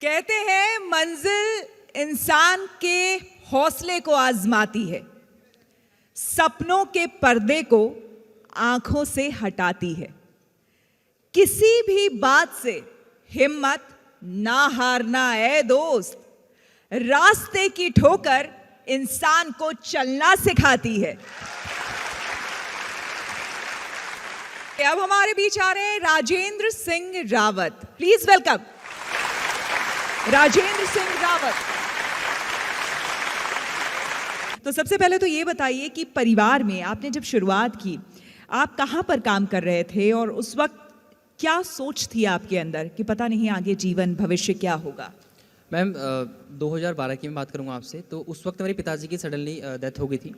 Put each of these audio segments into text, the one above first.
कहते हैं मंजिल इंसान के हौसले को आजमाती है, सपनों के पर्दे को आंखों से हटाती है। किसी भी बात से हिम्मत ना हारना है दोस्त, रास्ते की ठोकर इंसान को चलना सिखाती है। अब हमारे बीच आ रहे हैं राजेंद्र सिंह रावत। Please welcome Rajendra Singh Rawat. तो सबसे पहले तो ये बताइए कि परिवार में आपने जब शुरुआत की, आप कहाँ पर काम कर रहे थे और उस वक्त क्या सोच थी आपके अंदर कि पता नहीं आगे जीवन भविष्य क्या होगा? मैम 2012 की मैं बात करूँगा आपसे, तो उस वक्त मेरे पिताजी की सडनली डेथ हो गई थी।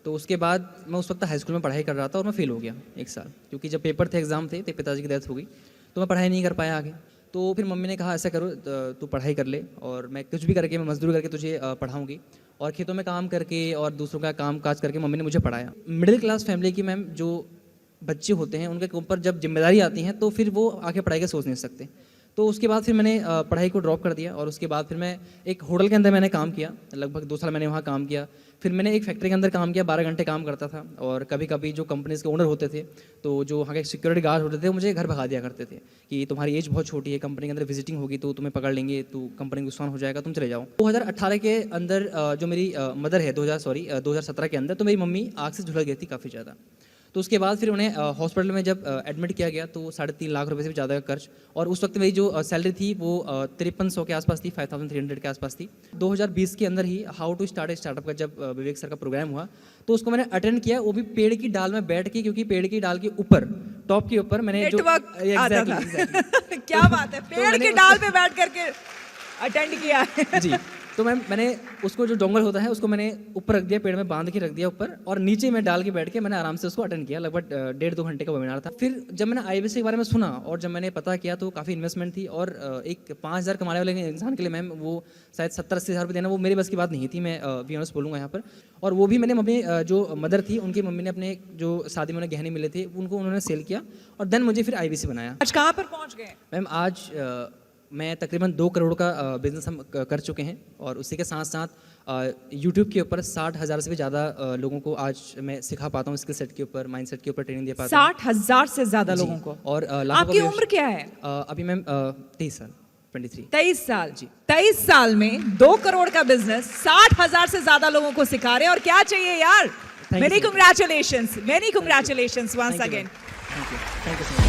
तो उसके बाद मैं उस वक्त हाई स्कूल में पढ़ाई कर रहा था और मैं फेल हो गया एक साल, क्योंकि जब पेपर थे, एग्ज़ाम थे, तो पिताजी की डेथ हो गई, तो मैं पढ़ाई नहीं कर पाया आगे। तो फिर मम्मी ने कहा ऐसा करो, तू पढ़ाई कर ले और मैं कुछ भी करके, मैं मजदूरी करके तुझे पढ़ाऊँगी। और खेतों में काम करके और दूसरों का काम काज करके मम्मी ने मुझे पढ़ाया। मिडिल क्लास फैमिली की मैम जो बच्चे होते हैं, उनके ऊपर जब जिम्मेदारी आती हैं तो फिर वो आगे पढ़ाई का सोच नहीं सकते। तो उसके बाद फिर मैंने पढ़ाई को ड्रॉप कर दिया और उसके बाद फिर मैं एक होटल के अंदर मैंने काम किया, लगभग 2 साल मैंने वहाँ काम किया। फिर मैंने एक फैक्ट्री के अंदर काम किया, 12 घंटे काम करता था। और कभी कभी जो कंपनीज के ओनर होते थे, तो जो वहाँ के सिक्योरिटी गार्ड होते थे, वो मुझे घर भगा दिया करते थे कि तुम्हारी एज बहुत छोटी है, कंपनी के अंदर विजिटिंग होगी तो तुम्हें पकड़ लेंगे, तो कंपनी को नुकसान हो जाएगा, तुम चले जाओ। 2018 के अंदर जो मेरी मदर है, 2017 के अंदर, तो मेरी मम्मी आग से झुलस गई थी काफ़ी ज़्यादा। तो उसके बाद फिर उन्हें हॉस्पिटल में जब एडमिट किया गया तो 3.5 लाख रुपए से भी ज़्यादा का खर्च। और उस वक्त मेरी जो सैलरी थी वो 5300 के आसपास थी, 5300 के आसपास थी। 2020 के अंदर ही how to start a startup का जब विवेक सर का प्रोग्राम हुआ, तो उसको मैंने अटेंड किया, वो भी पेड़ की डाल में बैठ के, क्योंकि पेड़ की डाल के ऊपर, टॉप के ऊपर मैंने जो exactly. क्या बात है, पेड़ की डाल पे बैठ करके अटेंड किया है। जी, तो मैंने उसको जो डोंगर होता है उसको मैंने ऊपर रख दिया, पेड़ में बांध के रख दिया ऊपर, और नीचे मैं डाल के बैठ के मैंने आराम से उसको अटेंड किया। लगभग 1.5-2 घंटे का वेबिनार था। फिर जब मैंने IBC के बारे में सुना और जब मैंने पता किया तो काफ़ी इन्वेस्टमेंट थी। और एक 5,000 कमाने वाले इंसान के लिए मैम वो शायद 70-80 हज़ार रुपये देना वो मेरे बस की बात नहीं थी, मैं बी ऑनेस्ट बोलूँगा यहाँ पर। और वो भी मैंने मम्मी जो मदर थी, उनकी मम्मी ने अपने जो शादी में उन्हें गहने मिले थे उनको उन्होंने सेल किया और देन मुझे फिर IBC बनाया। आज कहाँ पर पहुँच गए? मैम आज मैं तकरीबन 2 करोड़ का बिजनेस हम कर चुके हैं, और उसी के साथ साथ यूट्यूब के ऊपर 60,000 से भी ज़्यादा लोगों को आज मैं सिखा पाता हूँ, स्किल सेट के ऊपर, माइंड सेट के ऊपर ट्रेनिंग दे पाता हूँ। 60,000 से ज़्यादा लोगों को। और आपकी उम्र क्या है? अभी मैम 23 साल, 23। 23 साल जी। 23 साल में 2 करोड़ का बिजनेस 60,000 से ज़्यादा लोगों को सिखा रहे हैं, और क्या चाहिए यार। Many congratulations once again. Thank you so much.